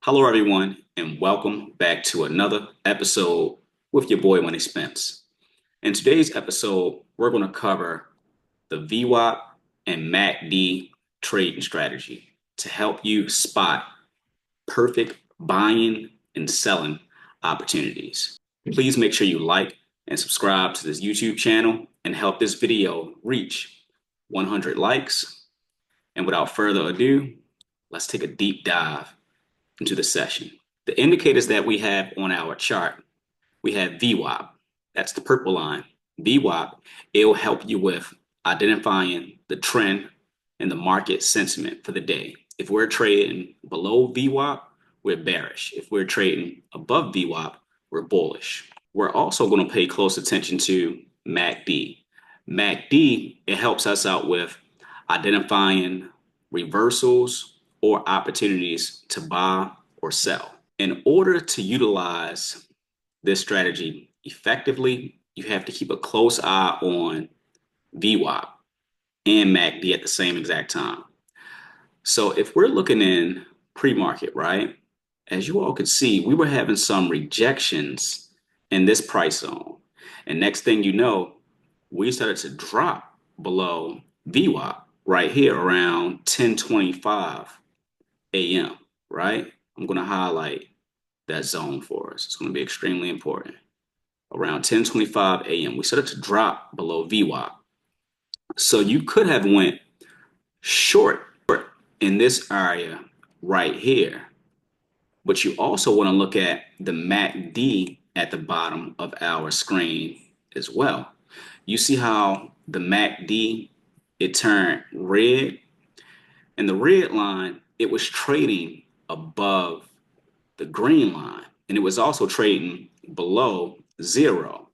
Hello, everyone, and welcome back to another episode with your boy Money Spence. In today's episode, we're going to cover the VWAP and MACD trading strategy to help you spot perfect buying and selling opportunities. Please make sure you like and subscribe to this YouTube channel and help this video reach 100 likes. And without further ado, let's take a deep dive into the session. The indicators that we have on our chart, we have VWAP. That's the purple line. VWAP, it'll help you with identifying the trend and the market sentiment for the day. If we're trading below VWAP, we're bearish. If we're trading above VWAP, we're bullish. We're also going to pay close attention to MACD. MACD, it helps us out with identifying reversals or opportunities to buy or sell. In order to utilize this strategy effectively, you have to keep a close eye on VWAP and MACD at the same exact time. So if we're looking in pre-market, right, as you all could see, we were having some rejections in this price zone. And next thing you know, we started to drop below VWAP right here around 10:25 a.m., right? I'm going to highlight that zone for us. It's going to be extremely important. Around 10:25 a.m., we started to drop below VWAP. So you could have went short in this area right here, but you also want to look at the MACD at the bottom of our screen as well. You see how the MACD, it turned red, and the red line, it was trading above the green line, and it was also trading below zero.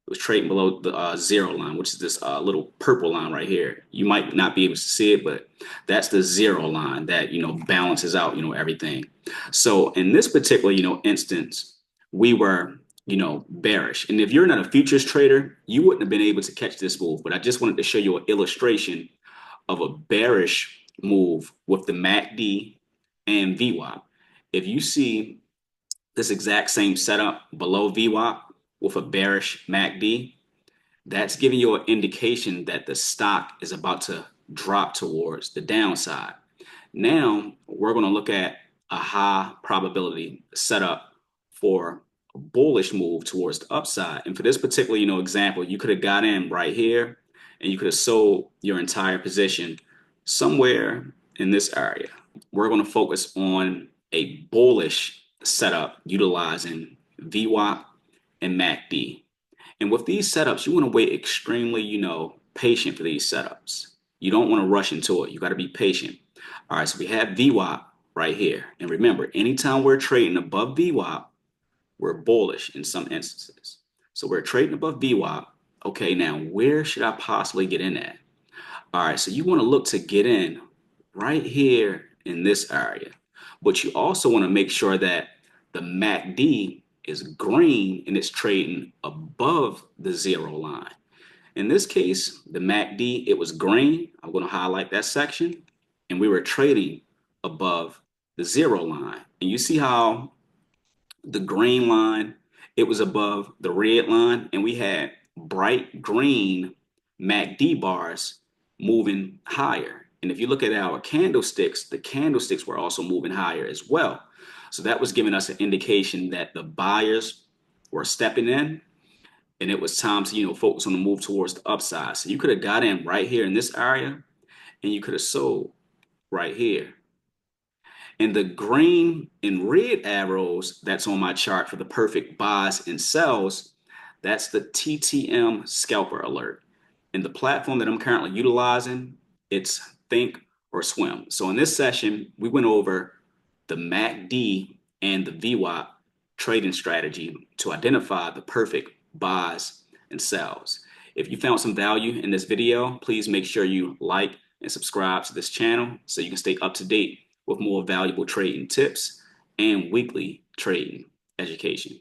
It was trading below the zero line, which is this little purple line right here. You might not be able to see it, but that's the zero line that, balances out, everything. So in this particular, instance, we were, bearish. And if you're not a futures trader, you wouldn't have been able to catch this move. But I just wanted to show you an illustration of a bearish move with the MACD and VWAP. If you see this exact same setup below VWAP with a bearish MACD, that's giving you an indication that the stock is about to drop towards the downside. Now we're going to look at a high probability setup for a bullish move towards the upside. And for this particular, example, you could have got in right here and you could have sold your entire position somewhere in this area. We're going to focus on a bullish setup utilizing VWAP and MACD. And with these setups, you want to wait extremely, patient for these setups. You don't want to rush into it. You got to be patient. All right, so we have VWAP right here. And remember, anytime we're trading above VWAP, we're bullish in some instances. So we're trading above VWAP. Okay, now where should I possibly get in at? All right, so you want to look to get in right here in this area. But you also want to make sure that the MACD is green and it's trading above the zero line. In this case, the MACD, it was green. I'm going to highlight that section. And we were trading above the zero line. And you see how the green line, it was above the red line. And we had bright green MACD bars moving higher. And if you look at our candlesticks, the candlesticks were also moving higher as well. So that was giving us an indication that the buyers were stepping in and it was time to, focus on the move towards the upside. So you could have got in right here in this area and you could have sold right here. And the green and red arrows that's on my chart for the perfect buys and sells, that's the TTM scalper alert. And the platform that I'm currently utilizing, it's Think or Swim. So in this session, we went over the MACD and the VWAP trading strategy to identify the perfect buys and sells. If you found some value in this video, please make sure you like and subscribe to this channel so you can stay up to date with more valuable trading tips and weekly trading education.